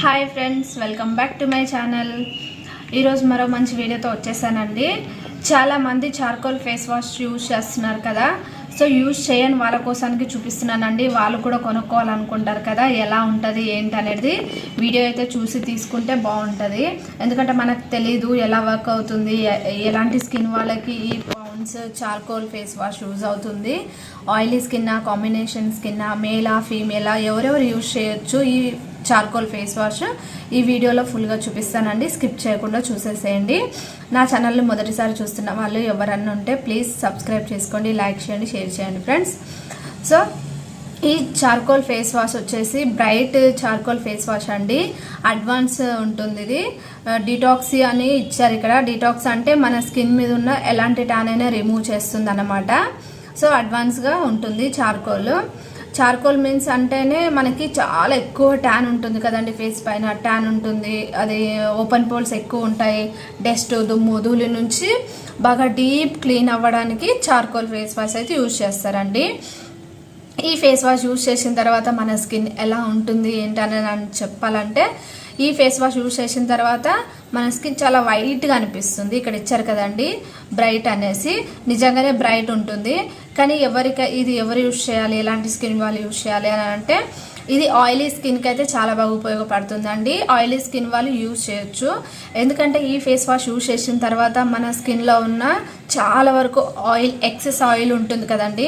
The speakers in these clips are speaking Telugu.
Hi friends, welcome back to my channel. ఈరోజు మరో మంచి వీడియోతో వచ్చేసానండి. చాలామంది చార్కోల్ ఫేస్ వాష్ యూజ్ చేస్తున్నారు కదా, సో యూజ్ చేయని వాళ్ళ కోసానికి చూపిస్తున్నానండి. వాళ్ళు కూడా కొనుక్కోవాలనుకుంటారు కదా, ఎలా ఉంటుంది ఏంటి అనేది వీడియో అయితే చూసి తీసుకుంటే బాగుంటుంది. ఎందుకంటే మనకు తెలీదు ఎలా వర్క్ అవుతుంది, ఎలాంటి స్కిన్ వాళ్ళకి ఈ pounds charcoal face wash use అవుతుంది. ఆయిలీ స్కిన్నా, కాంబినేషన్ స్కిన్నా, మేలా ఫీమేలా, ఎవరెవరు యూజ్ చేయొచ్చు ఈ చార్కోల్ ఫేస్ వాష్ ఈ వీడియోలో ఫుల్గా చూపిస్తానండి. స్కిప్ చేయకుండా చూసేసేయండి. నా ఛానల్ని మొదటిసారి చూస్తున్న వాళ్ళు ఎవరన్నా ఉంటే ప్లీజ్ సబ్స్క్రైబ్ చేసుకోండి, లైక్ చేయండి, షేర్ చేయండి ఫ్రెండ్స్. సో ఈ చార్కోల్ ఫేస్ వాష్ వచ్చేసి బ్రైట్ చార్కోల్ ఫేస్ వాష్ అండి. అడ్వాన్స్ ఉంటుంది ఇది. డిటాక్సీ అని ఇచ్చారు ఇక్కడ. డిటాక్స్ అంటే మన స్కిన్ మీద ఉన్న ఎలాంటి ట్యాన్ అయినా రిమూవ్ చేస్తుంది అన్నమాట. సో అడ్వాన్స్గా ఉంటుంది చార్కోల్. చార్కోల్ మీన్స్ అంటేనే మనకి చాలా ఎక్కువ ట్యాన్ ఉంటుంది కదండి, ఫేస్ పైన ట్యాన్ ఉంటుంది. అది ఓపెన్ పోల్స్ ఎక్కువ ఉంటాయి. డస్ట్, దుమ్ము, ధూళి నుంచి బాగా డీప్ క్లీన్ అవ్వడానికి చార్కోల్ ఫేస్ వాష్ అయితే యూజ్ చేస్తారండి. ఈ ఫేస్ వాష్ యూజ్ చేసిన తర్వాత మన స్కిన్ ఎలా ఉంటుంది ఏంటని చెప్పాలంటే, ఈ ఫేస్ వాష్ యూజ్ చేసిన తర్వాత మన స్కిన్ చాలా వైట్గా అనిపిస్తుంది. ఇక్కడ ఇచ్చారు కదండి బ్రైట్ అనేసి, నిజంగానే బ్రైట్ ఉంటుంది. కానీ ఇది ఎవరు యూజ్ చేయాలి, ఎలాంటి స్కిన్ వాళ్ళు యూజ్ చేయాలి అని అంటే, ఇది ఆయిలీ స్కిన్కి అయితే చాలా బాగా ఉపయోగపడుతుందండి. ఆయిలీ స్కిన్ వాళ్ళు యూజ్ చేయొచ్చు. ఎందుకంటే ఈ ఫేస్ వాష్ యూజ్ చేసిన తర్వాత మన స్కిన్లో ఉన్న చాలా వరకు ఆయిల్, ఎక్సెస్ ఆయిల్ ఉంటుంది కదండి,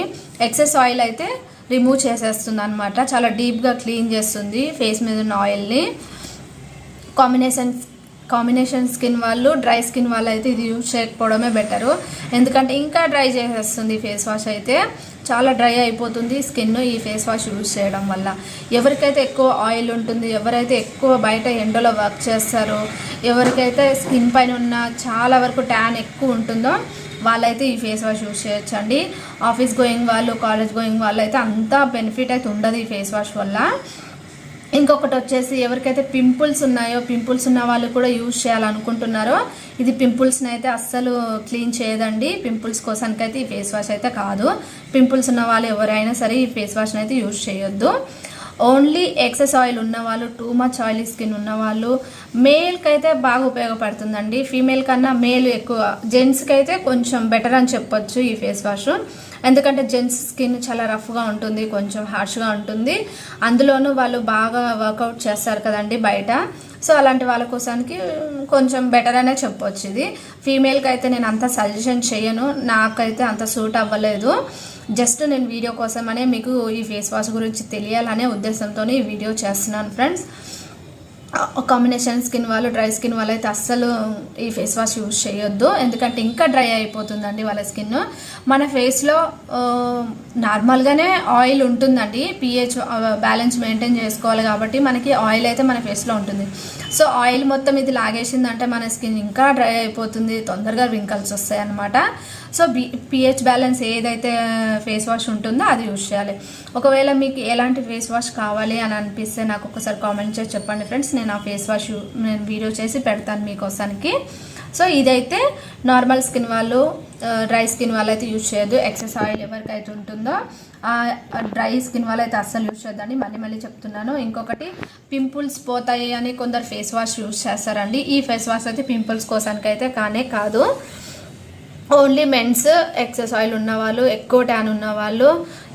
ఎక్సెస్ ఆయిల్ అయితే రిమూవ్ చేసేస్తుంది అనమాట. చాలా డీప్గా క్లీన్ చేస్తుంది ఫేస్ మీద ఉన్న ఆయిల్ని. కాంబినేషన్ స్కిన్ వాళ్ళు, డ్రై స్కిన్ వాళ్ళు అయితే ఇది యూజ్ చేయకపోవడమే బెటరు. ఎందుకంటే ఇంకా డ్రై చేసేస్తుంది ఫేస్ వాష్ అయితే. చాలా డ్రై అయిపోతుంది స్కిన్ ఈ ఫేస్ వాష్ యూజ్ చేయడం వల్ల. ఎవరికైతే ఎక్కువ ఆయిల్ ఉంటుంది, ఎవరైతే ఎక్కువ బయట ఎండలో వర్క్ చేస్తారో, ఎవరికైతే స్కిన్ పైన ఉన్న చాలా వరకు ట్యాన్ ఎక్కువ ఉంటుందో వాళ్ళైతే ఈ ఫేస్ వాష్ యూజ్ చేయొచ్చండి. ఆఫీస్ గోయింగ్ వాళ్ళు, కాలేజ్ గోయింగ్ వాళ్ళు అయితే అంత బెనిఫిట్ అయితే ఉండదు ఈ ఫేస్ వాష్ వల్ల. ఇంకొకటి వచ్చేసి ఎవరికైతే పింపుల్స్ ఉన్నాయో, పింపుల్స్ ఉన్న వాళ్ళు కూడా యూజ్ చేయాలనుకుంటున్నారో, ఇది పింపుల్స్ని అయితే అస్సలు క్లీన్ చేయదండి. పింపుల్స్ కోసానికైతే ఈ ఫేస్ వాష్ అయితే కాదు. పింపుల్స్ ఉన్న వాళ్ళు ఎవరైనా సరే ఈ ఫేస్ వాష్ని అయితే యూజ్ చేయొద్దు. ఓన్లీ ఎక్సెస్ ఆయిల్ ఉన్నవాళ్ళు, టూ మచ్ ఆయిలీ స్కిన్ ఉన్నవాళ్ళు, మేల్కి అయితే బాగా ఉపయోగపడుతుందండి. ఫీమేల్ కన్నా మేల్ ఎక్కువ. జెంట్స్కి అయితే కొంచెం బెటర్ అని చెప్పొచ్చు ఈ ఫేస్ వాష్. ఎందుకంటే జెంట్స్ స్కిన్ చాలా రఫ్గా ఉంటుంది, కొంచెం హార్ష్గా ఉంటుంది. అందులోనూ వాళ్ళు బాగా వర్కౌట్ చేస్తారు కదండి బయట. సో అలాంటి వాళ్ళ కోసానికి కొంచెం బెటర్ అనే చెప్పొచ్చు ఇది. ఫీమేల్కి అయితే నేను అంత సజెషన్ చేయను, నాకైతే అంత సూట్ అవ్వలేదు. జస్ట్ నేను వీడియో కోసమనే మీకు ఈ ఫేస్ వాష్ గురించి తెలియాలనే ఉద్దేశంతో ఈ వీడియో చేస్తున్నాను ఫ్రెండ్స్. కాంబినేషన్ స్కిన్ వాళ్ళు, డ్రై స్కిన్ వాళ్ళు అయితే అస్సలు ఈ ఫేస్ వాష్ యూజ్ చేయొద్దు. ఎందుకంటే ఇంకా డ్రై అయిపోతుందండి వాళ్ళ స్కిన్. మన ఫేస్లో నార్మల్గానే ఆయిల్ ఉంటుందండి. pH బ్యాలెన్స్ మెయింటైన్ చేసుకోవాలి కాబట్టి మనకి ఆయిల్ అయితే మన ఫేస్లో ఉంటుంది. సో ఆయిల్ మొత్తం ఇది లాగేసిందంటే మన స్కిన్ ఇంకా డ్రై అయిపోతుంది, తొందరగా రింకల్స్ వస్తాయి అన్నమాట. సో pH బ్యాలెన్స్ ఏదైతే ఫేస్ వాష్ ఉంటుందో అది యూజ్ చేయాలి. ఒకవేళ మీకు ఎలాంటి ఫేస్ వాష్ కావాలి అని అనిపిస్తే నాకు ఒకసారి కామెంట్ చేసి చెప్పండి ఫ్రెండ్స్. నేను ఆ ఫేస్ వాష్ వీడియో చేసి పెడతాను మీకోసానికి. సో ఇదైతే నార్మల్ స్కిన్ వాళ్ళు, డ్రై స్కిన్ వాళ్ళు అయితే యూజ్ చేయొద్దు. ఎక్సెస్ ఆయిల్ ఎవరికైతే ఉంటుందో డ్రై స్కిన్ వాళ్ళు అయితే అస్సలు యూజ్ చేయొద్దండి. మళ్ళీ చెప్తున్నాను. ఇంకొకటి, పింపుల్స్ పోతాయి అని కొందరు ఫేస్ వాష్ యూజ్ చేస్తారండి. ఈ ఫేస్ వాష్ అయితే పింపుల్స్ కోసానికి అయితే కాదు. ఓన్లీ మెన్స్, ఎక్సెస్ ఆయిల్ ఉన్నవాళ్ళు, ఎక్కువ ట్యాన్ ఉన్నవాళ్ళు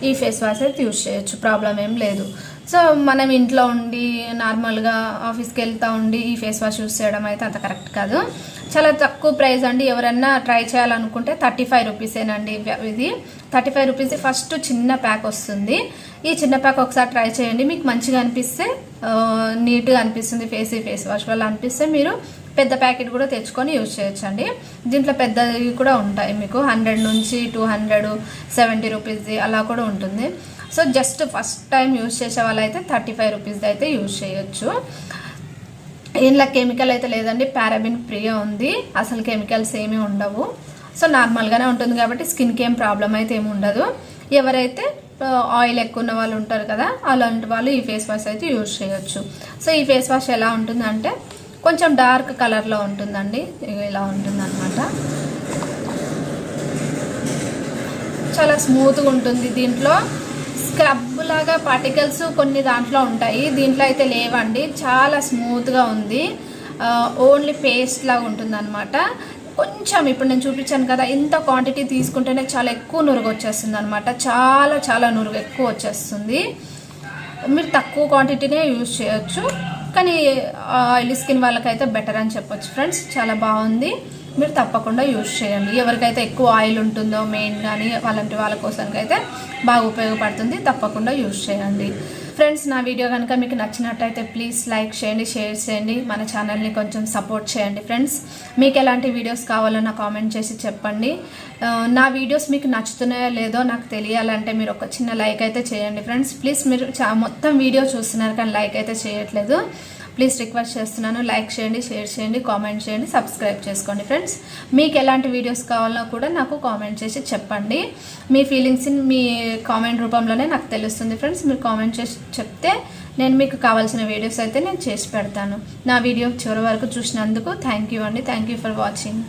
ఈ ఫేస్ వాష్ అయితే యూజ్ చేయొచ్చు, ప్రాబ్లం ఏం లేదు. సో మనం ఇంట్లో ఉండి నార్మల్గా ఆఫీస్కి వెళ్తూ ఉండి ఈ ఫేస్ వాష్ యూజ్ చేయడం అయితే అంత కరెక్ట్ కాదు. చాలా తక్కువ ప్రైస్ అండి. ఎవరన్నా ట్రై చేయాలనుకుంటే 35 రూపీసేనండి ఇది. 35 రూపీస్ ఫస్ట్ చిన్న ప్యాక్ వస్తుంది. ఈ చిన్న ప్యాక్ ఒకసారి ట్రై చేయండి. మీకు మంచిగా అనిపిస్తే, నీట్గా అనిపిస్తుంది ఫేస్ వాష్ వల్ల అనిపిస్తే మీరు పెద్ద ప్యాకెట్ కూడా తెచ్చుకొని యూజ్ చేయొచ్చండి. దీంట్లో పెద్దవి కూడా ఉంటాయి, మీకు 100 నుంచి 270 రూపీస్ది అలా కూడా ఉంటుంది. So just first time use చేసే వాళ్ళైతే 35 రూపీస్ది అయితే యూజ్ చేయొచ్చు. ఇంట్లో కెమికల్ అయితే లేదండి, పారాబిన్ ఫ్రీగా ఉంది, అసలు కెమికల్స్ ఏమీ ఉండవు. సో నార్మల్గానే ఉంటుంది కాబట్టి స్కిన్కి ఏం ప్రాబ్లం అయితే ఏమి ఉండదు. ఎవరైతే ఆయిల్ ఎక్కువ ఉన్న వాళ్ళు ఉంటారు కదా, అలాంటి వాళ్ళు ఈ ఫేస్ వాష్ అయితే యూజ్ చేయొచ్చు. సో ఈ ఫేస్ వాష్ ఎలా ఉంటుందంటే కొంచెం డార్క్ కలర్లో ఉంటుందండి, ఇలా ఉంటుంది అనమాట. చాలా స్మూత్గా ఉంటుంది. దీంట్లో స్క్రబ్ లాగా పార్టికల్స్ కొన్ని దాంట్లో ఉంటాయి, దీంట్లో అయితే లేవండి. చాలా స్మూత్గా ఉంది, ఓన్లీ పేస్ట్ లాగా ఉంటుంది అనమాట. కొంచెం ఇప్పుడు నేను చూపించాను కదా, ఇంత క్వాంటిటీ తీసుకుంటేనే చాలా ఎక్కువ నురుగు వచ్చేస్తుంది అనమాట. చాలా చాలా నురుగు ఎక్కువ వచ్చేస్తుంది. మీరు తక్కువ క్వాంటిటీనే యూజ్ చేయొచ్చు, కానీ ఆయిలీ స్కిన్ వాళ్ళకైతే బెటర్ అని చెప్పొచ్చు ఫ్రెండ్స్. చాలా బాగుంది, మీరు తప్పకుండా యూజ్ చేయండి. ఎవరికైతే ఎక్కువ ఆయిల్ ఉంటుందో మెయిన్ కానీ అలాంటి వాళ్ళ కోసానికైతే బాగా ఉపయోగపడుతుంది, తప్పకుండా యూజ్ చేయండి ఫ్రెండ్స్. నా వీడియో కనుక మీకు నచ్చినట్టయితే ప్లీజ్ లైక్ చేయండి, షేర్ చేయండి, మన ఛానల్ని కొంచెం సపోర్ట్ చేయండి ఫ్రెండ్స్. మీకు ఎలాంటి వీడియోస్ కావాలో నాకు కామెంట్ చేసి చెప్పండి. నా వీడియోస్ మీకు నచ్చుతున్నాయో లేదో నాకు తెలియాలంటే మీరు ఒక చిన్న లైక్ అయితే చేయండి ఫ్రెండ్స్. ప్లీజ్ మీరు మొత్తం వీడియో చూస్తున్నారు కానీ లైక్ అయితే చేయట్లేదు. ప్లీజ్ రిక్వెస్ట్ చేస్తున్నాను, లైక్ చేయండి, షేర్ చేయండి, కామెంట్ చేయండి, సబ్స్క్రైబ్ చేసుకోండి ఫ్రెండ్స్. మీకు ఎలాంటి వీడియోస్ కావాలో కూడా నాకు కామెంట్ చేసి చెప్పండి. మీ ఫీలింగ్స్ని మీ కామెంట్ రూపంలోనే నాకు తెలుస్తుంది ఫ్రెండ్స్. మీరు కామెంట్ చేసి చెప్తే నేను మీకు కావాల్సిన వీడియోస్ అయితే నేను చేసి పెడతాను. నా వీడియో చివరి వరకు చూసినందుకు థ్యాంక్ యూ అండి. Thank you for watching.